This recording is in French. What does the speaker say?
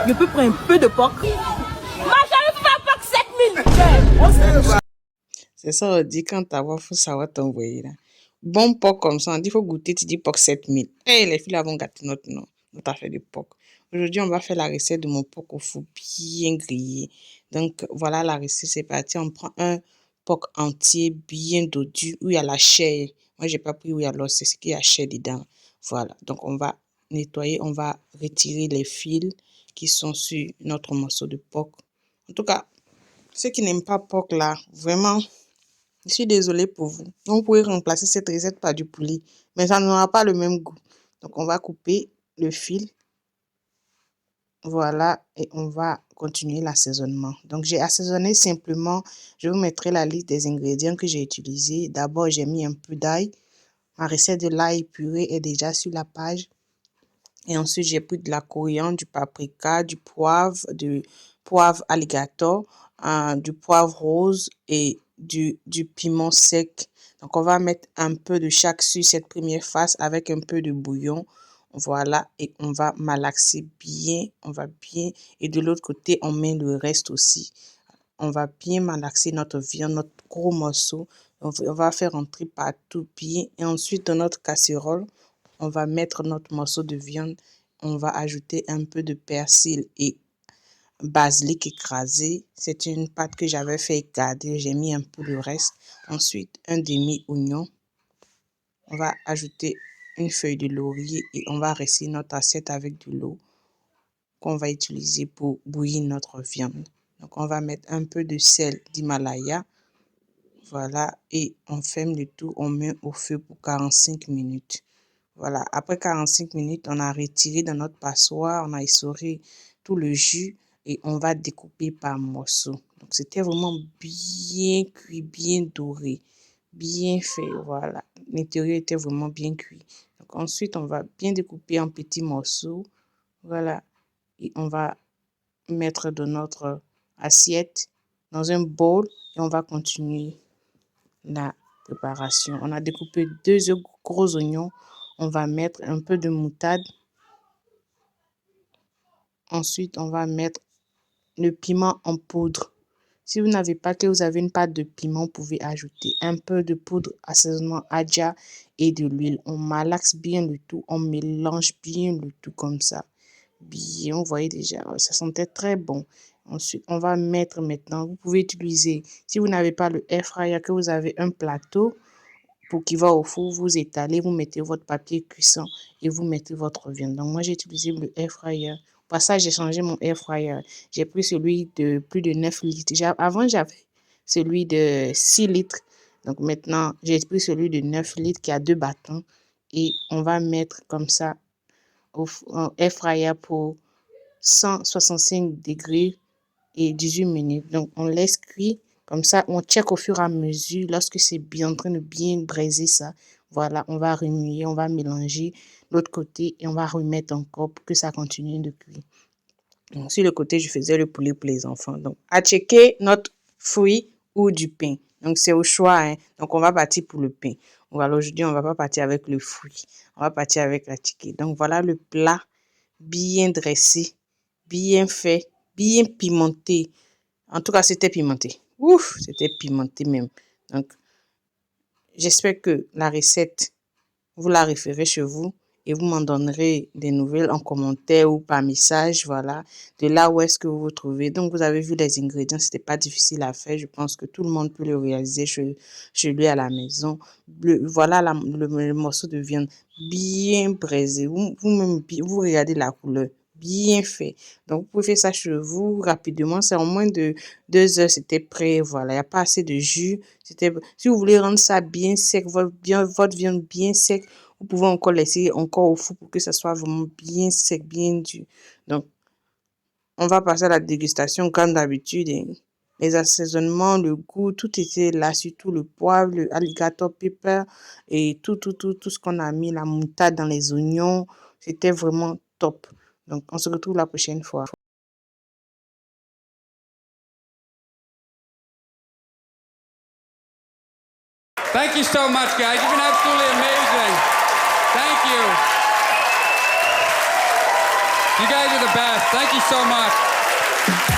Je peux prendre un peu de porc. Moi, je veux faire porc 7000. C'est ça, on dit quand ta voix, faut savoir t'envoyer là. Bon porc comme ça, on dit faut goûter, tu dis porc 7000. Eh, les filles là vont gâter notre nom, notre affaire de porc. Aujourd'hui, on va faire la recette de mon porc au four bien grillé. Donc, voilà la recette, c'est parti. On prend un porc entier, bien dodu, où il y a la chair. Moi, j'ai pas pris où il y a l'os, c'est ce qu'il y a chair dedans. Voilà, donc on va nettoyer, on va retirer les fils qui sont sur notre morceau de porc. En tout cas, ceux qui n'aiment pas porc là, vraiment, je suis désolée pour vous. Vous pouvez remplacer cette recette par du poulet, mais ça n'aura pas le même goût. Donc, on va couper le fil. Voilà, et on va continuer l'assaisonnement. Donc, j'ai assaisonné simplement. Je vous mettrai la liste des ingrédients que j'ai utilisés. D'abord, j'ai mis un peu d'ail. Ma recette de l'ail purée est déjà sur la page. Et ensuite, j'ai pris de la coriandre, du paprika, du poivre alligator, du poivre rose et du piment sec. Donc, on va mettre un peu de chaque sur cette première phase avec un peu de bouillon. Voilà, et on va malaxer bien, on va bien. Et de l'autre côté, on met le reste aussi. On va bien malaxer notre viande, notre gros morceau. On va faire entrer partout bien. Et ensuite, dans notre casserole, on va mettre notre morceau de viande. On va ajouter un peu de persil et basilic écrasé. C'est une pâte que j'avais fait garder. J'ai mis un peu le reste. Ensuite, un demi-oignon. On va ajouter une feuille de laurier et on va rester notre assiette avec de l'eau qu'on va utiliser pour bouillir notre viande. Donc, on va mettre un peu de sel d'Himalaya. Voilà, et on ferme le tout, on met au feu pour 45 minutes. Voilà, après 45 minutes, on a retiré dans notre passoire, on a essoré tout le jus et on va découper par morceaux. Donc, c'était vraiment bien cuit, bien doré, bien fait, voilà. L'intérieur était vraiment bien cuit. Donc, ensuite, on va bien découper en petits morceaux, voilà. Et on va mettre dans notre assiette, dans un bol, et on va continuer la préparation. On a découpé 2 gros oignons. On va mettre un peu de moutarde. Ensuite, on va mettre le piment en poudre. Si vous n'avez pas, que vous avez une pâte de piment, vous pouvez ajouter un peu de poudre, assaisonnement adja et de l'huile. On malaxe bien le tout, on mélange bien le tout comme ça. Bien, vous voyez déjà, ça sentait très bon. Ensuite, on va mettre maintenant, vous pouvez utiliser, si vous n'avez pas le air fryer, que vous avez un plateau pour qui va au four, vous étalez, vous mettez votre papier cuisson et vous mettez votre viande. Donc, moi, j'ai utilisé le air fryer. Au passage, j'ai changé mon air fryer. J'ai pris celui de plus de 9 litres. Avant, j'avais celui de 6 litres. Donc, maintenant, j'ai pris celui de 9 litres qui a 2 bâtons. Et on va mettre comme ça au air fryer pour 165 degrés et 18 minutes. Donc, on laisse cuire. Comme ça, on check au fur et à mesure. Lorsque c'est bien en train de bien braiser ça, voilà, on va remuer, on va mélanger l'autre côté et on va remettre encore pour que ça continue de cuire. Donc, sur le côté, je faisais le poulet pour les enfants. Donc, à checker notre fruit ou du pain. Donc, c'est au choix. Hein. Donc, on va partir pour le pain. Voilà, aujourd'hui, on ne va pas partir avec le fruit. On va partir avec la chicken. Donc, voilà le plat bien dressé, bien fait, bien pimenté. En tout cas, c'était pimenté. Ouf, c'était pimenté même. Donc, j'espère que la recette, vous la référez chez vous et vous m'en donnerez des nouvelles en commentaire ou par message, voilà, de là où est-ce que vous vous trouvez. Donc, vous avez vu les ingrédients, c'était pas difficile à faire. Je pense que tout le monde peut le réaliser chez lui à la maison. Voilà le morceau de viande bien braisé. Vous-même, vous regardez la couleur. Bien fait. Donc, vous pouvez faire ça chez vous rapidement. C'est en moins de 2 heures, c'était prêt. Voilà, il n'y a pas assez de jus. Si vous voulez rendre ça bien sec, votre viande bien sec, vous pouvez encore laisser encore au four pour que ça soit vraiment bien sec, bien dur. Donc, on va passer à la dégustation comme d'habitude. Les assaisonnements, le goût, tout était là, surtout le poivre, le alligator pepper et tout ce qu'on a mis, la moutarde dans les oignons. C'était vraiment top. Donc, on se retrouve la prochaine fois. Thank you so much, guys. You've been absolutely amazing. Thank you. You guys are the best. Thank you so much.